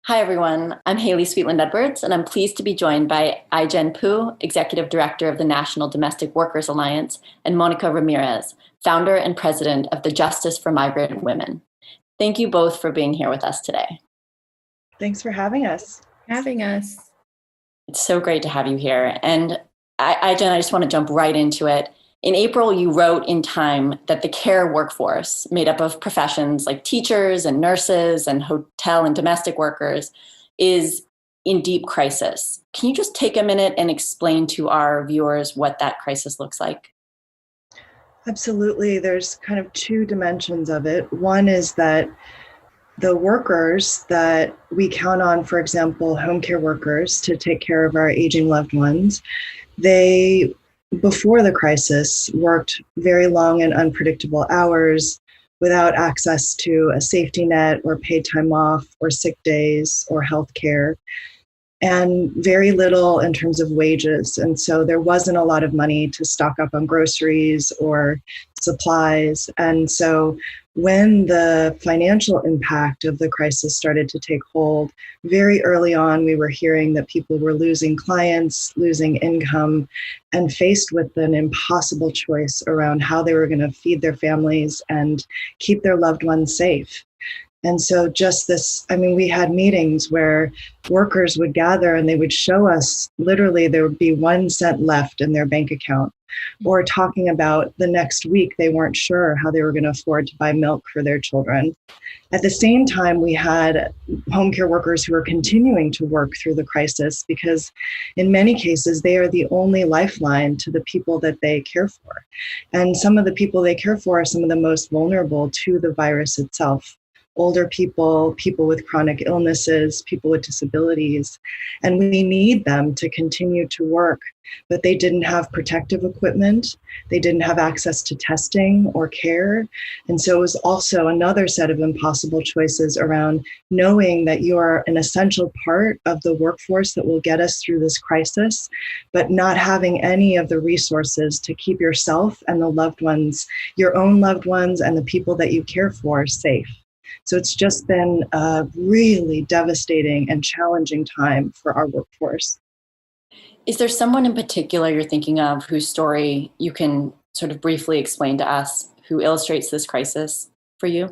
Hi, everyone. I'm Haley Sweetland Edwards, and I'm pleased to be joined by Poo, Executive Director of the National Domestic Workers Alliance, and Mónica Ramírez, Founder and President of the Justice for Migrant Women. Thank you both for being here with us today. Thanks for having us. It's so great to have you here. And I just want to jump right into it. In April, you wrote in Time that the care workforce, made up of professions like teachers and nurses and hotel and domestic workers, is in deep crisis. Can you just take a minute and explain to our viewers what that crisis looks like? Absolutely. There's kind of two dimensions of it. One is that the workers that we count on, for example, home care workers to take care of our aging loved ones, they, before the crisis, worked very long and unpredictable hours without access to a safety net or paid time off or sick days or health care, and very little in terms of wages. And so there wasn't a lot of money to stock up on groceries or supplies. And so when the financial impact of the crisis started to take hold, very early on, we were hearing that people were losing clients, losing income, and faced with an impossible choice around how they were going to feed their families and keep their loved ones safe. And so we had meetings where workers would gather and they would show us, literally, there would be 1 cent left in their bank account, or talking about the next week, they weren't sure how they were going to afford to buy milk for their children. At the same time, we had home care workers who were continuing to work through the crisis because in many cases, they are the only lifeline to the people that they care for. And some of the people they care for are some of the most vulnerable to the virus itself. Older people, people with chronic illnesses, people with disabilities, and we need them to continue to work, but they didn't have protective equipment, they didn't have access to testing or care, and so it was also another set of impossible choices around knowing that you are an essential part of the workforce that will get us through this crisis, but not having any of the resources to keep yourself and the loved ones, your own loved ones and the people that you care for, safe. So it's just been a really devastating and challenging time for our workforce. Is there someone in particular you're thinking of whose story you can sort of briefly explain to us who illustrates this crisis for you?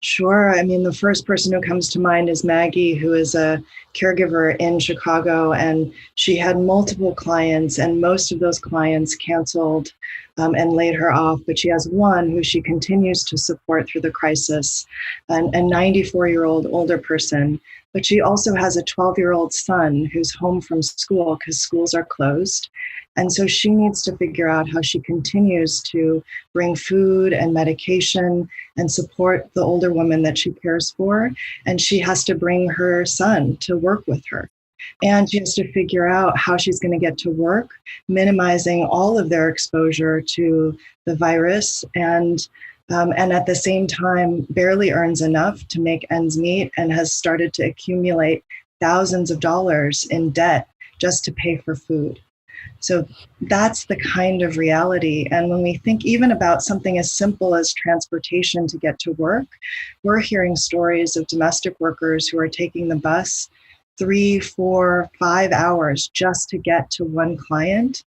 Sure. I mean, the first person who comes to mind is Maggie, who is a caregiver in Chicago, and she had multiple clients, and most of those clients canceled and laid her off. But she has one who she continues to support through the crisis, a 94-year-old older person. But she also has a 12-year-old son who's home from school because schools are closed. And so she needs to figure out how she continues to bring food and medication and support the older woman that she cares for. And she has to bring her son to work with her. And she has to figure out how she's going to get to work, minimizing all of their exposure to the virus, and at the same time barely earns enough to make ends meet and has started to accumulate thousands of dollars in debt just to pay for food. So that's the kind of reality. And when we think even about something as simple as transportation to get to work, we're hearing stories of domestic workers who are taking the bus 3, 4, 5 hours just to get to one client,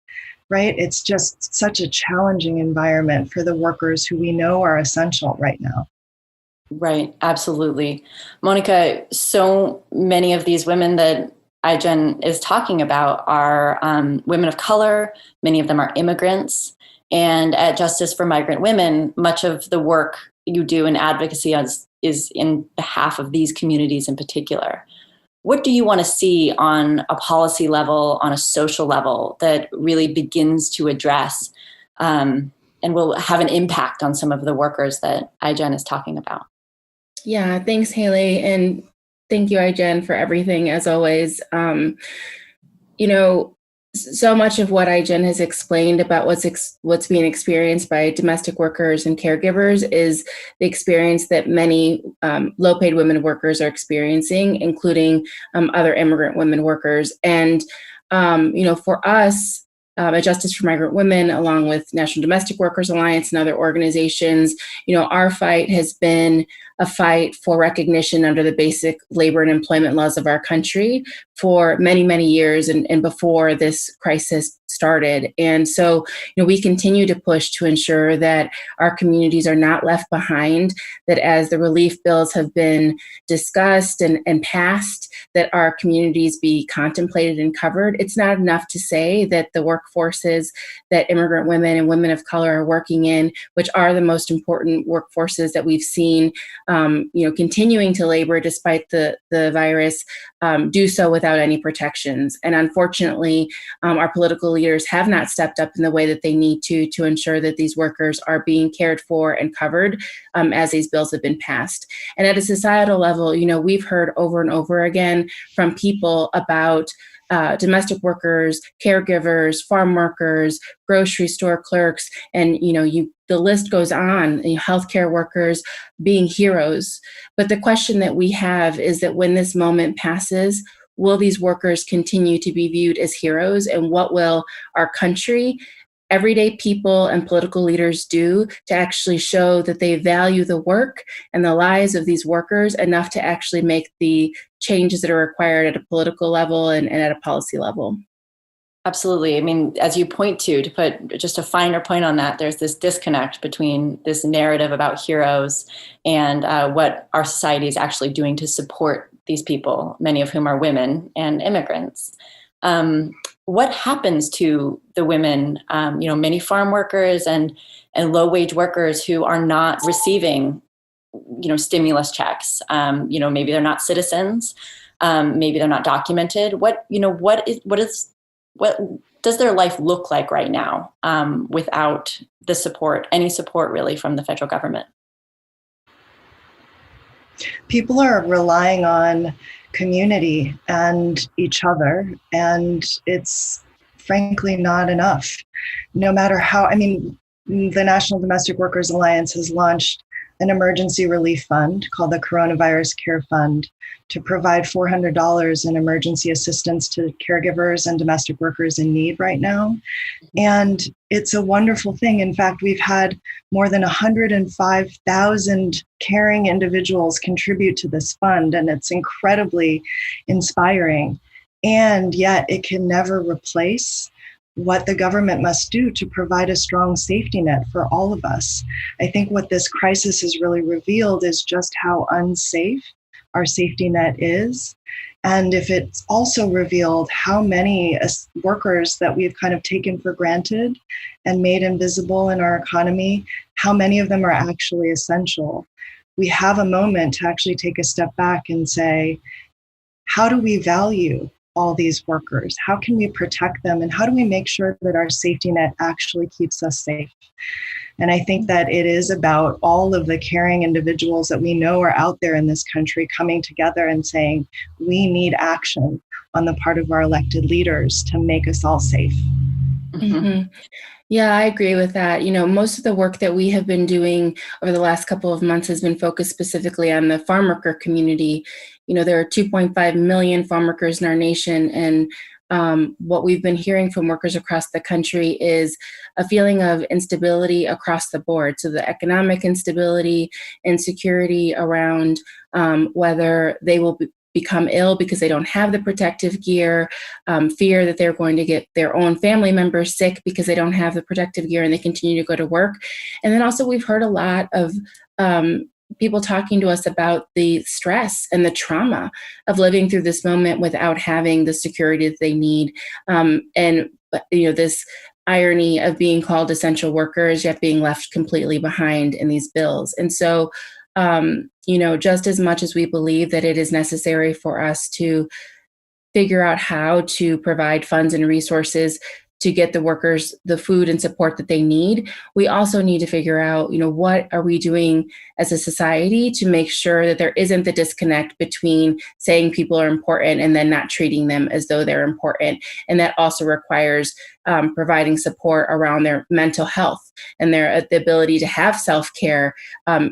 right? It's just such a challenging environment for the workers who we know are essential right now. Right, absolutely. Mónica, so many of these women that iGen is talking about are women of color. Many of them are immigrants. And at Justice for Migrant Women, much of the work you do in advocacy is in behalf of these communities in particular. What do you want to see on a policy level, on a social level, that really begins to address and will have an impact on some of the workers that iGen is talking about? Yeah, thanks, Haley. And thank you, iGen, for everything, as always. So much of what iGen has explained about what's being experienced by domestic workers and caregivers is the experience that many low-paid women workers are experiencing, including other immigrant women workers. And, for us, at Justice for Migrant Women, along with National Domestic Workers Alliance and other organizations, our fight has been a fight for recognition under the basic labor and employment laws of our country for many, many years and before this crisis started. And so, we continue to push to ensure that our communities are not left behind, that as the relief bills have been discussed and passed, that our communities be contemplated and covered. It's not enough to say that the workforces that immigrant women and women of color are working in, which are the most important workforces that we've seen, continuing to labor despite the virus, do so without any protections. And unfortunately, our political leaders have not stepped up in the way that they need to ensure that these workers are being cared for and covered as these bills have been passed. And at a societal level, we've heard over and over again from people about domestic workers, caregivers, farm workers, grocery store clerks, and the list goes on, healthcare workers being heroes. But the question that we have is that when this moment passes, will these workers continue to be viewed as heroes? And what will our country, everyday people, and political leaders do to actually show that they value the work and the lives of these workers enough to actually make the changes that are required at a political level and at a policy level? Absolutely. I mean, as you point to put just a finer point on that, there's this disconnect between this narrative about heroes and what our society is actually doing to support these people, many of whom are women and immigrants. What happens to the women, many farm workers and low-wage workers who are not receiving, stimulus checks? Maybe they're not citizens, maybe they're not documented. What does their life look like right now without the support, any support really from the federal government? People are relying on community and each other, and it's frankly not enough. No matter how, the National Domestic Workers Alliance has launched an emergency relief fund called the Coronavirus Care Fund to provide $400 in emergency assistance to caregivers and domestic workers in need right now. And it's a wonderful thing. In fact, we've had more than 105,000 caring individuals contribute to this fund, and it's incredibly inspiring. And yet it can never replace what the government must do to provide a strong safety net for all of us. I think what this crisis has really revealed is just how unsafe our safety net is. And if it's also revealed how many workers that we've kind of taken for granted and made invisible in our economy, how many of them are actually essential. We have a moment to actually take a step back and say, how do we value all these workers? How can we protect them? And how do we make sure that our safety net actually keeps us safe? And I think that it is about all of the caring individuals that we know are out there in this country coming together and saying, we need action on the part of our elected leaders to make us all safe. Mm-hmm. Yeah, I agree with that. Most of the work that we have been doing over the last couple of months has been focused specifically on the farm worker community. There are 2.5 million farm workers in our nation, and what we've been hearing from workers across the country is a feeling of instability across the board. So the economic instability, insecurity around whether they will become ill because they don't have the protective gear, fear that they're going to get their own family members sick because they don't have the protective gear and they continue to go to work. And then also we've heard a lot of people talking to us about the stress and the trauma of living through this moment without having the security that they need. And this irony of being called essential workers, yet being left completely behind in these bills. And so, just as much as we believe that it is necessary for us to figure out how to provide funds and resources to get the workers the food and support that they need, we also need to figure out, what are we doing as a society to make sure that there isn't the disconnect between saying people are important and then not treating them as though they're important. And that also requires providing support around their mental health and the ability to have self-care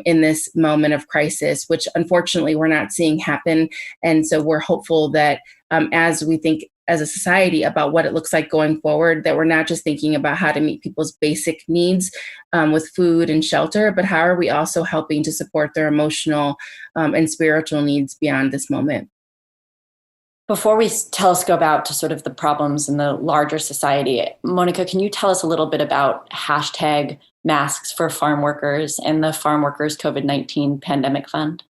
in this moment of crisis, which unfortunately we're not seeing happen. And so we're hopeful that as we think as a society about what it looks like going forward, that we're not just thinking about how to meet people's basic needs with food and shelter, but how are we also helping to support their emotional and spiritual needs beyond this moment. Before we telescope out to sort of the problems in the larger society, Monica, can you tell us a little bit about hashtag masks for farm workers and the Farm Workers COVID-19 Pandemic Fund?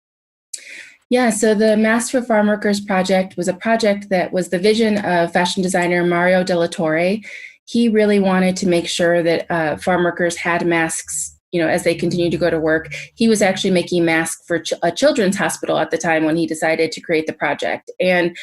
Yeah, so the Masks for Farm Workers project was a project that was the vision of fashion designer Mario Della Torre. He really wanted to make sure that farm workers had masks, as they continue to go to work. He was actually making masks for a children's hospital at the time when he decided to create the project. And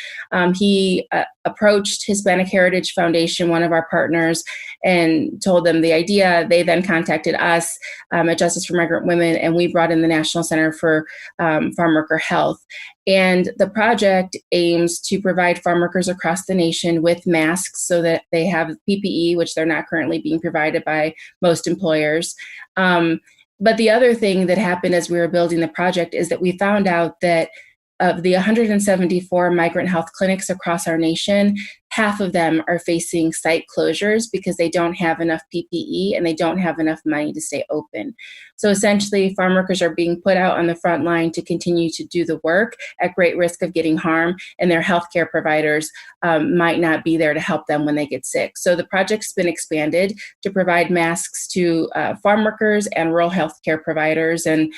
he approached Hispanic Heritage Foundation, one of our partners, and told them the idea. They then contacted us at Justice for Migrant Women, and we brought in the National Center for Farm Worker Health. And the project aims to provide farm workers across the nation with masks so that they have PPE, which they're not currently being provided by most employers. But the other thing that happened as we were building the project is that we found out that of the 174 migrant health clinics across our nation, half of them are facing site closures because they don't have enough PPE and they don't have enough money to stay open. So essentially, farm workers are being put out on the front line to continue to do the work at great risk of getting harm, and their healthcare providers might not be there to help them when they get sick. So the project's been expanded to provide masks to farm workers and rural healthcare providers, and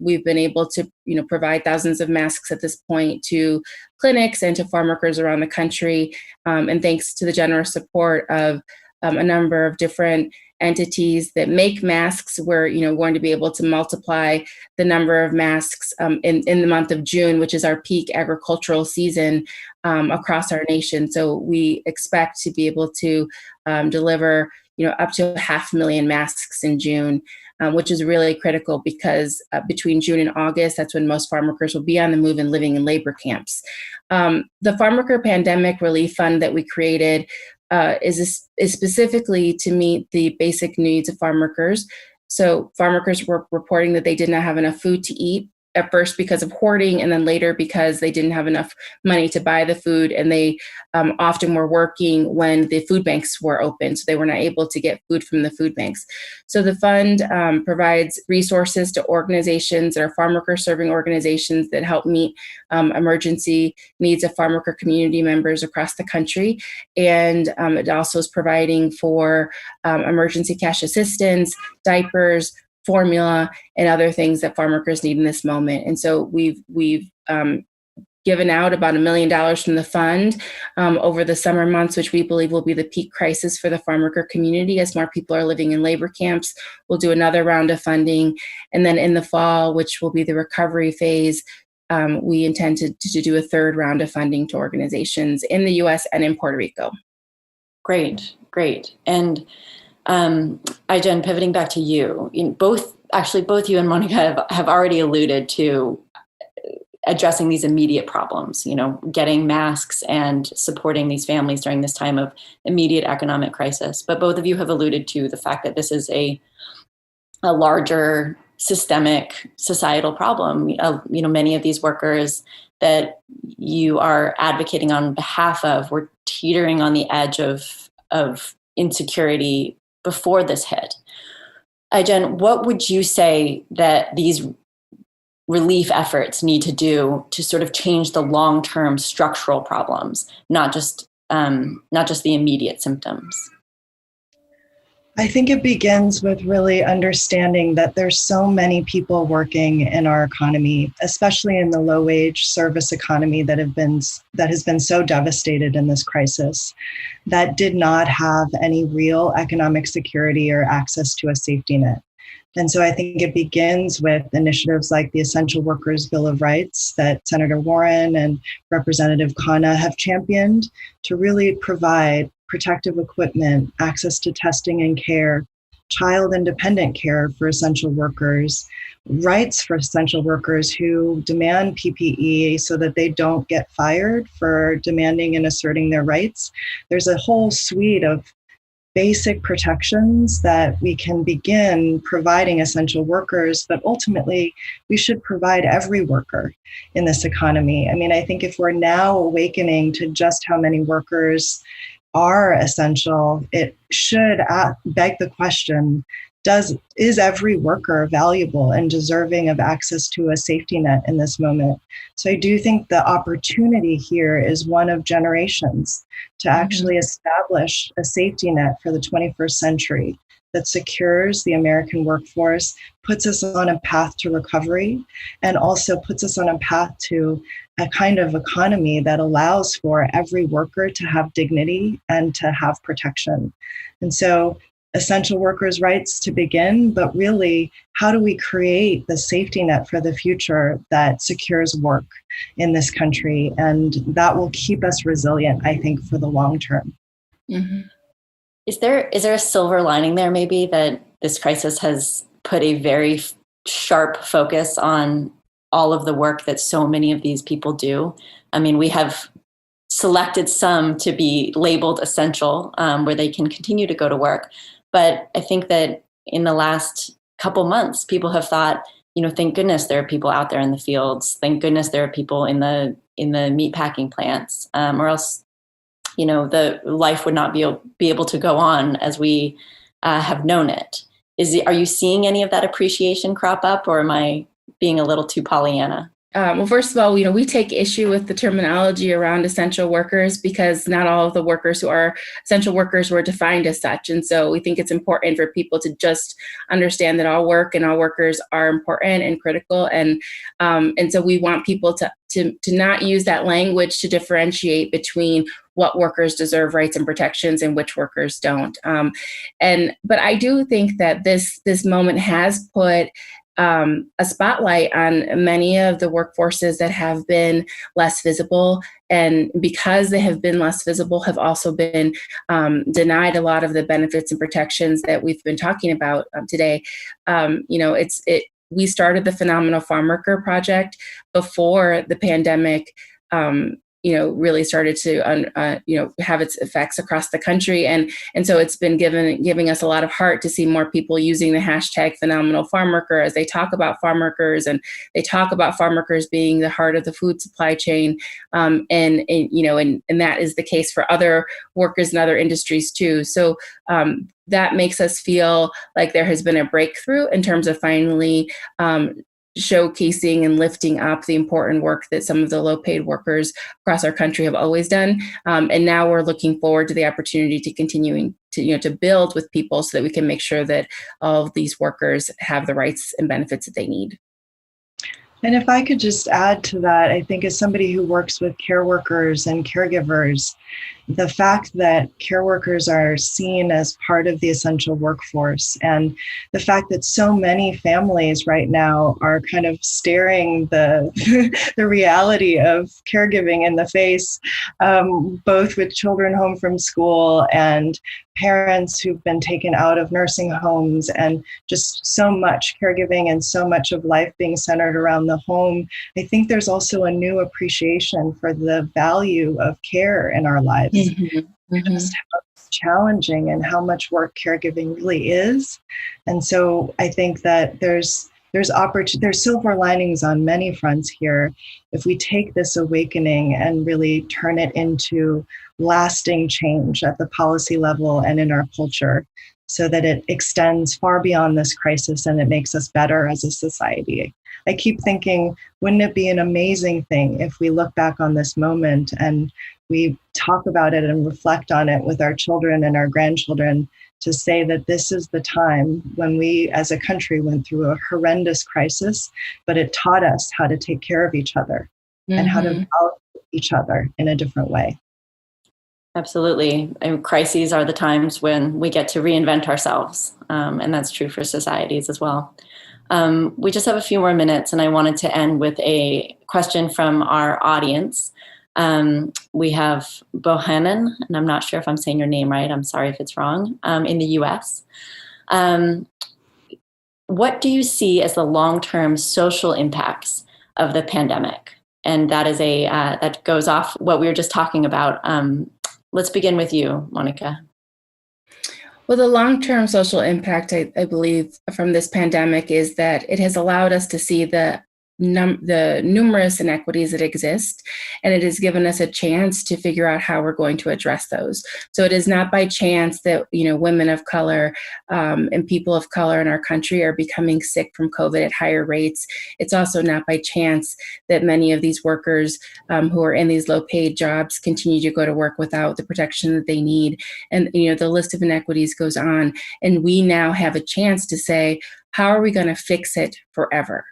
we've been able to provide thousands of masks at this point to clinics and to farm workers around the country. And thanks to the generous support of a number of different entities that make masks, we're going to be able to multiply the number of masks in the month of June, which is our peak agricultural season across our nation. So we expect to be able to deliver up to 500,000 masks in June. Which is really critical because between June and August, that's when most farm workers will be on the move and living in labor camps. The Farm Worker Pandemic Relief Fund that we created is specifically to meet the basic needs of farm workers. So farm workers were reporting that they did not have enough food to eat, at first because of hoarding, and then later because they didn't have enough money to buy the food, and they often were working when the food banks were open, so they were not able to get food from the food banks. So the fund provides resources to organizations that are farm worker serving organizations that help meet emergency needs of farm worker community members across the country. And it also is providing for emergency cash assistance, diapers, formula, and other things that farm workers need in this moment. And so we've given out about $1 million from the fund over the summer months, which we believe will be the peak crisis for the farm worker community as more people are living in labor camps. We'll do another round of funding. And then in the fall, which will be the recovery phase, we intend to do a third round of funding to organizations in the US and in Puerto Rico. Great. And Jen, pivoting back to you, both you and Monica have already alluded to addressing these immediate problems, getting masks and supporting these families during this time of immediate economic crisis. But both of you have alluded to the fact that this is a larger systemic societal problem. Many of these workers that you are advocating on behalf of were teetering on the edge of insecurity before this hit. Jen, what would you say that these relief efforts need to do to sort of change the long-term structural problems, not just the immediate symptoms? I think it begins with really understanding that there's so many people working in our economy, especially in the low-wage service economy that has been so devastated in this crisis, that did not have any real economic security or access to a safety net. And so I think it begins with initiatives like the Essential Workers Bill of Rights that Senator Warren and Representative Khanna have championed to really provide protective equipment, access to testing and care, child-independent care for essential workers, rights for essential workers who demand PPE so that they don't get fired for demanding and asserting their rights. There's a whole suite of basic protections that we can begin providing essential workers, but ultimately we should provide every worker in this economy. I mean, I think if we're now awakening to just how many workers are essential, it should beg the question, is every worker valuable and deserving of access to a safety net in this moment? So I do think the opportunity here is one of generations to actually establish a safety net for the 21st century that secures the American workforce, puts us on a path to recovery, and also puts us on a path to a kind of economy that allows for every worker to have dignity and to have protection. And so essential workers' rights to begin, but really, how do we create the safety net for the future that secures work in this country? And that will keep us resilient, I think, for the long term. Mm-hmm. Is there a silver lining there, maybe, that this crisis has put a very sharp focus on all of the work that so many of these people do? I mean, we have selected some to be labeled essential, where they can continue to go to work. But I think that in the last couple months, people have thought, thank goodness there are people out there in the fields. Thank goodness there are people in the meatpacking plants, or else, the life would not be able to go on as we have known it. Are you seeing any of that appreciation crop up, or am I being a little too Pollyanna? Well, first of all, we take issue with the terminology around essential workers because not all of the workers who are essential workers were defined as such. And so we think it's important for people to just understand that all work and all workers are important and critical. And so we want people to not use that language to differentiate between what workers deserve rights and protections and which workers don't. But I do think that this moment has put a spotlight on many of the workforces that have been less visible, and because they have been less visible, have also been denied a lot of the benefits and protections that we've been talking about today. We started the Phenomenal Farm Worker Project before the pandemic really started to have its effects across the country, and so it's been giving us a lot of heart to see more people using the hashtag Phenomenal Farm Worker as they talk about farm workers, and they talk about farm workers being the heart of the food supply chain, and that is the case for other workers in other industries too. So that makes us feel like there has been a breakthrough in terms of finally showcasing and lifting up the important work that some of the low-paid workers across our country have always done. And now we're looking forward to the opportunity to continuing to build with people so that we can make sure that all of these workers have the rights and benefits that they need. And if I could just add to that, I think as somebody who works with care workers and caregivers, the fact that care workers are seen as part of the essential workforce, and the fact that so many families right now are kind of staring the the reality of caregiving in the face, both with children home from school and parents who've been taken out of nursing homes, and just so much caregiving and so much of life being centered around the home. I think there's also a new appreciation for the value of care in our lives. Just how challenging and how much work caregiving really is. And so I think that there's silver linings on many fronts here if we take this awakening and really turn it into lasting change at the policy level and in our culture, so that it extends far beyond this crisis and it makes us better as a society. I keep thinking, wouldn't it be an amazing thing if we look back on this moment and we talk about it and reflect on it with our children and our grandchildren, to say that this is the time when we as a country went through a horrendous crisis, but it taught us how to take care of each other and how to value each other in a different way. Absolutely. And crises are the times when we get to reinvent ourselves. And that's true for societies as well. We just have a few more minutes, and I wanted to end with a question from our audience. We have Bohannon, and I'm not sure if I'm saying your name right. I'm sorry if it's wrong, in the US. What do you see as the long-term social impacts of the pandemic? And that is that goes off what we were just talking about. Let's begin with you, Mónica. Well, the long-term social impact, I believe, from this pandemic is that it has allowed us to see the numerous inequities that exist, and it has given us a chance to figure out how we're going to address those. So it is not by chance that women of color and people of color in our country are becoming sick from COVID at higher rates. It's also not by chance that many of these workers who are in these low-paid jobs continue to go to work without the protection that they need. And the list of inequities goes on. And we now have a chance to say, how are we going to fix it forever?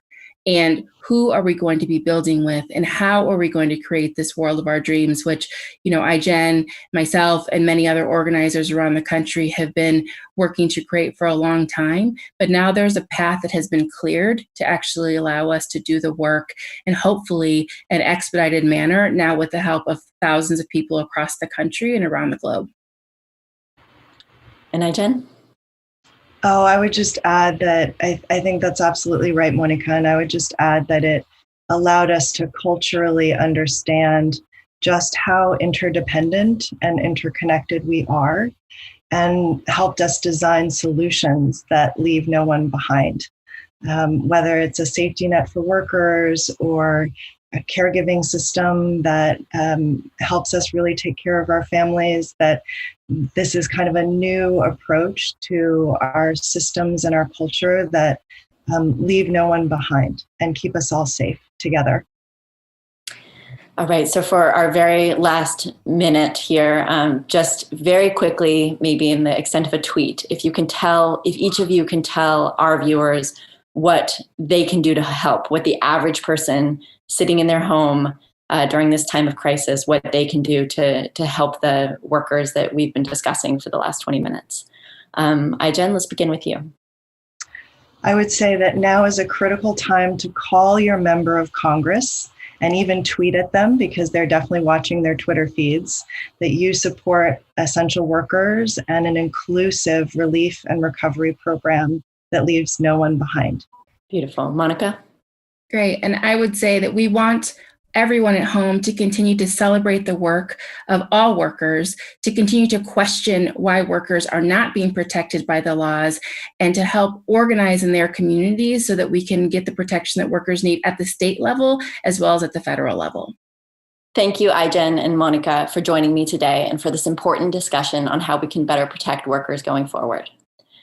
And who are we going to be building with, and how are we going to create this world of our dreams, which, iGen, myself, and many other organizers around the country have been working to create for a long time. But now there's a path that has been cleared to actually allow us to do the work, and hopefully an expedited manner, now with the help of thousands of people across the country and around the globe. And iGen? Oh, I would just add that I think that's absolutely right, Monica. And I would just add that it allowed us to culturally understand just how interdependent and interconnected we are, and helped us design solutions that leave no one behind. Whether it's a safety net for workers or a caregiving system that helps us really take care of our families, that this is kind of a new approach to our systems and our culture that leave no one behind and keep us all safe together. All right, so for our very last minute here, just very quickly, maybe in the extent of a tweet, if each of you can tell our viewers what they can do to help, what the average person sitting in their home during this time of crisis, what they can do to help the workers that we've been discussing for the last 20 minutes. iGen, let's begin with you. I would say that now is a critical time to call your member of Congress and even tweet at them, because they're definitely watching their Twitter feeds, that you support essential workers and an inclusive relief and recovery program that leaves no one behind. Beautiful. Mónica? Great. And I would say that we want everyone at home to continue to celebrate the work of all workers, to continue to question why workers are not being protected by the laws, and to help organize in their communities so that we can get the protection that workers need at the state level as well as at the federal level. Thank you, iGen and Mónica, for joining me today and for this important discussion on how we can better protect workers going forward.